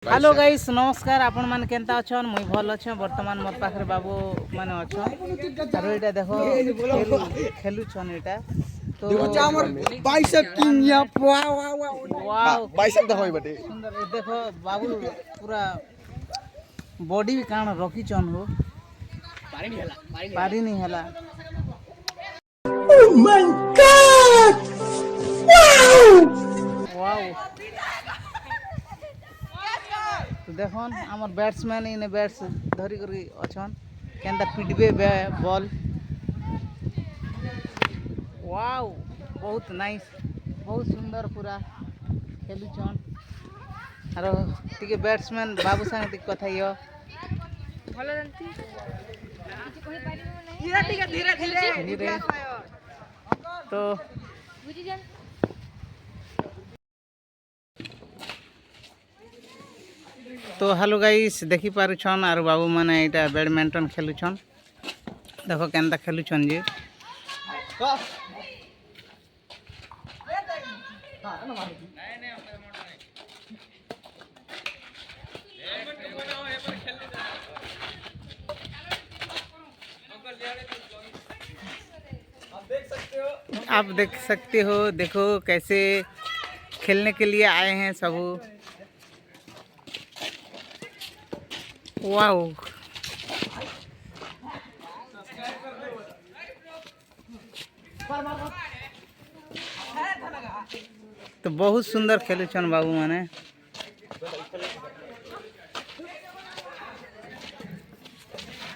Hello guys नमस्कार आपण मान केनता अछन मुई भल अछि वर्तमान मोर पाखरे बाबू माने अछन आरो एटा देखो खेलु छन एटा तो देखो हमर बाइसेप किंग या वाओ बाइसेप देखो बटे सुंदर देखो बाबू पूरा बॉडी भी काण रखी छन हो पारी नहीं हला ओह माय गॉड वाओ तो देखन हमर बैट्समैन इने बैट्स धरी करी अछन केनता पिटबे बॉल वाओ बहुत नाइस बहुत सुंदर पूरा खेलु छन आरो टिके बैट्समैन बाबू संग टिक कथा यो भलो जंती किछ कहि पारिबो नै धीरे धीरे तो बुझि जान तो हेलो गाइस देखि पारु छन आरो बाबू माने एटा बैडमिंटन खेलु छन देखो केनता खेलु छन जी आप देख सकते हो देखो कैसे खेलने के लिए आए हैं सब वाओ तो बहुत सुंदर खेलु छन बाबू माने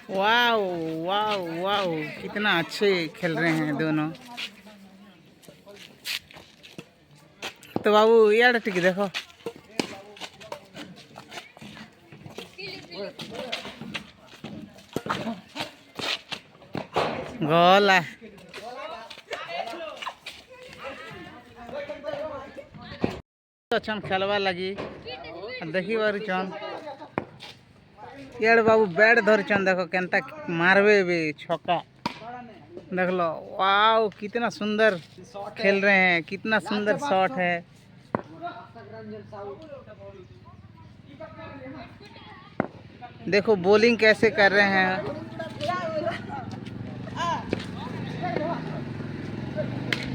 वाओ वाओ वाओ कितना अच्छे खेल रहे हैं दोनों तो बाबू यार ठीक देखो गोला खेलवा लगी देखी बार चन यार बाबू बैट धर चन देखो केनता मारवे बे छक्का देख लो वाओ कितना सुंदर खेल रहे हैं कितना सुंदर शॉट है देखो बॉलिंग कैसे कर रहे हैं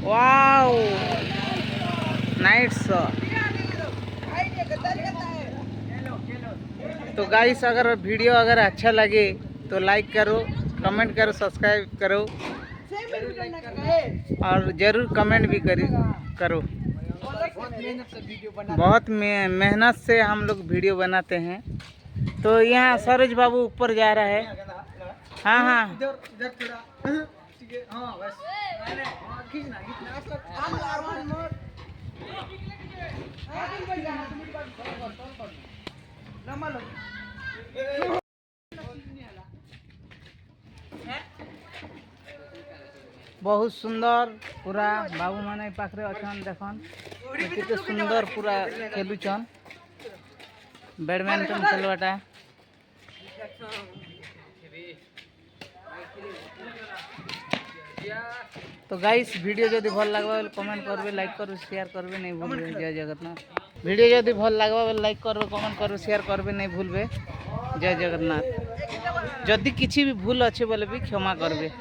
वाओ नाइस शॉट तो गाइस अगर वीडियो अगर अच्छा लगे तो लाइक करो कमेंट करो सब्सक्राइब करो और ज़रूर कमेंट भी करो बहुत मेहनत से हम लोग वीडियो बनाते हैं तो यहाँ सरोज बाबू ऊपर जा रहा है हाँ हाँ बहुत सुंदर पूरा बाबू माने पाखरे अछन देखन केते सुंदर पूरा खेलु छन बैडमिंटन खेलवाटा तो गाइस वीडियो जदि भल लागबा कमेंट करबे लाइक करबे शेयर करबे नहीं भूलबे जय जगन्नाथ वीडियो जदि भल लागबा लाइक करबे कमेंट करबे शेयर करबे नहीं भूलबे जय जगन्नाथ जदि किछि भी भूल अच्छे बोले भी क्षमा करबे।